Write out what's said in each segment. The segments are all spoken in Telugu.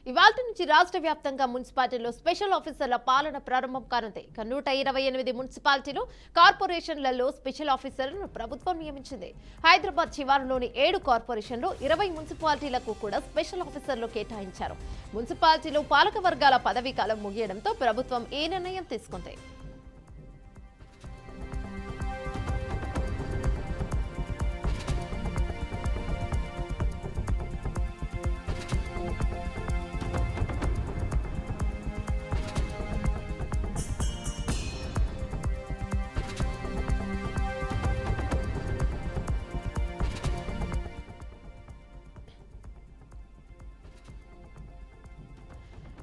ఇవాల్టి నుంచి రాష్ట్ర వ్యాప్తంగా మున్సిపాలిటీలో స్పెషల్ ఆఫీసర్ల పాలన ప్రారంభం కానుంది. 128 మున్సిపాలిటీలు కార్పొరేషన్లలో స్పెషల్ ఆఫీసర్లను ప్రభుత్వం నియమించింది. హైదరాబాద్ శివారులోని 7 కార్పొరేషన్లు 20 మున్సిపాలిటీలకు కూడా స్పెషల్ ఆఫీసర్లు కేటాయించారు. మున్సిపాలిటీలో పాలక వర్గాల పదవీ కాలం ముగియడంతో ప్రభుత్వం ఈ నిర్ణయం తీసుకుంది.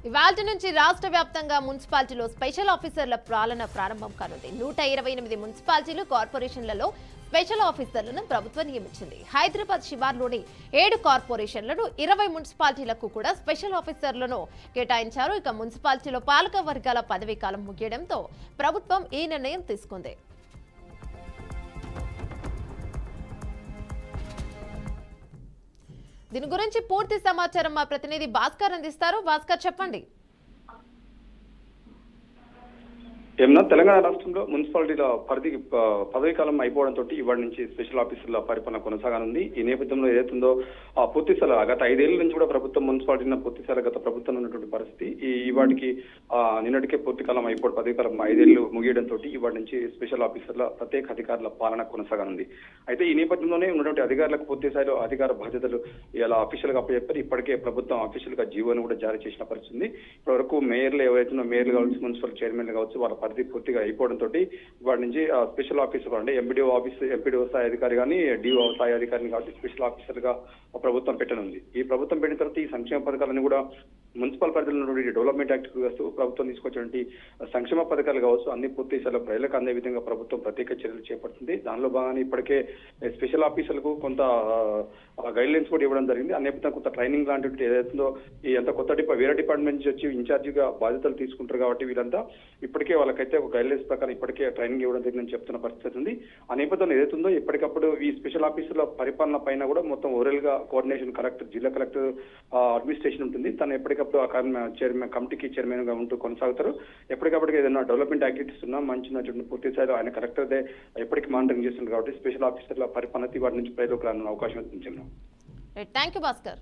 ఇవాల్టి నుంచి రాష్ట్ర వ్యాప్తంగా మున్సిపాలిటీలో స్పెషల్ ఆఫీసర్ల పాలన ప్రారంభం కానుంది. 128 మున్సిపాలిటీలు కార్పొరేషన్లలో స్పెషల్ ఆఫీసర్లను ప్రభుత్వం నియమించింది. హైదరాబాద్ శివార్లోని 7 కార్పొరేషన్లను 20 మున్సిపాలిటీలకు కూడా స్పెషల్ ఆఫీసర్లను కేటాయించారు. ఇక మున్సిపాలిటీలో పాలక వర్గాల పదవీ కాలం ముగియడంతో ప్రభుత్వం ఈ నిర్ణయం తీసుకుంది. దీని గురించి పూర్తి సమాచారం మా ప్రతినిధి భాస్కర్ అందిస్తారు. భాస్కర్, చెప్పండి. ఏమన్నా తెలంగాణ రాష్ట్రంలో మున్సిపాలిటీల పదవీ కాలం అయిపోవడంతో ఇవాటి నుంచి స్పెషల్ ఆఫీసర్ల పరిపాలన కొనసాగనుంది. ఈ నేపథ్యంలో ఏదైతుందో పూర్తిస్థల గత 5 ఏళ్ల నుంచి కూడా ప్రభుత్వం మున్సిపాలిటీన పూర్తిస్థల గత ప్రభుత్వం ఉన్నటువంటి పరిస్థితి. ఇవాటికి నిన్నటికే పూర్తి కాలం అయిపోవడం, పదవీ కాలం 5 ఏళ్లు ముగియడంతో ఇవాటి నుంచి స్పెషల్ ఆఫీసర్ల ప్రత్యేక అధికారుల పాలన కొనసాగనుంది. అయితే ఈ నేపథ్యంలోనే ఉన్నటువంటి అధికారులకు పూర్తి స్థాయిలో అధికార బాధ్యతలు ఇలా అఫీషియల్ గా అప్పచెప్పారు. ఇప్పటికే ప్రభుత్వం అఫీషియల్ గా జీవోను కూడా జారీ చేసిన పరిస్థితి. ఇప్పటివరకు మేయర్లు ఎవరైతే మేయర్లు కావచ్చు, మున్సిపల్ చైర్మన్లు కావచ్చు, వాళ్ళ పరిధి పూర్తిగా అయిపోవడంతో వాటి నుంచి స్పెషల్ ఆఫీసర్ అంటే ఎంపీడీఓ స్థాయి అధికారి కానీ డిఓ స్థాయి అధికారిని కాబట్టి స్పెషల్ ఆఫీసర్ గా ప్రభుత్వం పెట్టనుంది. ఈ ప్రభుత్వం పెట్టిన తర్వాత ఈ సంక్షేమ పథకాలను కూడా మున్సిపల్ పరిధిలో ఉన్నటువంటి డెవలప్మెంట్ యాక్ట్ ప్రభుత్వం తీసుకొచ్చినటువంటి సంక్షేమ పథకాలు కావచ్చు అన్ని పూర్తి స్థాయిలో ప్రజలకు అందే విధంగా ప్రభుత్వం ప్రత్యేక చర్యలు చేపడుతుంది. దానిలో భాగంగా ఇప్పటికే స్పెషల్ ఆఫీసర్లకు కొంత గైడ్ లైన్స్ కూడా ఇవ్వడం జరిగింది. ఆ నేపథ్యంలో కొంత ట్రైనింగ్ లాంటివి ఏదైతుందో ఈ అంత వేరే డిపార్ట్మెంట్ నుంచి వచ్చి ఇన్ఛార్జిగా బాధ్యతలు తీసుకుంటారు కాబట్టి వీళ్ళంతా ఇప్పటికే వాళ్ళకైతే ఒక గైడ్ లైన్స్ ప్రకారం ఇప్పటికే ట్రైనింగ్ ఇవ్వడం జరిగిందని చెప్తున్న పరిస్థితి ఉంది. ఆ నేపథ్యంలో ఏదైతుందో ఎప్పటికప్పుడు ఈ స్పెషల్ ఆఫీసర్ల పరిపాలన పైన కూడా మొత్తం ఓవరాల్ గా కోఆర్డినేషన్ కలెక్టర్, జిల్లా కలెక్టర్ అడ్మినిస్ట్రేషన్ ఉంటుంది. తను ఎప్పటికప్పుడు ఆ కమిటీకి చైర్మన్ గా ఉంటూ కొనసాగుతారు. ఎప్పటికప్పటికి ఏదైనా డెవలప్మెంట్ యాక్టివిటీస్ ఉన్నా మంచి పూర్తి స్థాయిలో ఆయన కలెక్టర్దే ఎప్పటికీ మానిటరింగ్ చేస్తున్నారు కాబట్టి స్పెషల్ ఆఫీసర్ల పరిపాలన వాటి నుంచి ప్రజలకు రానున్న అవకాశం ఉంది. Thank you Bhaskar.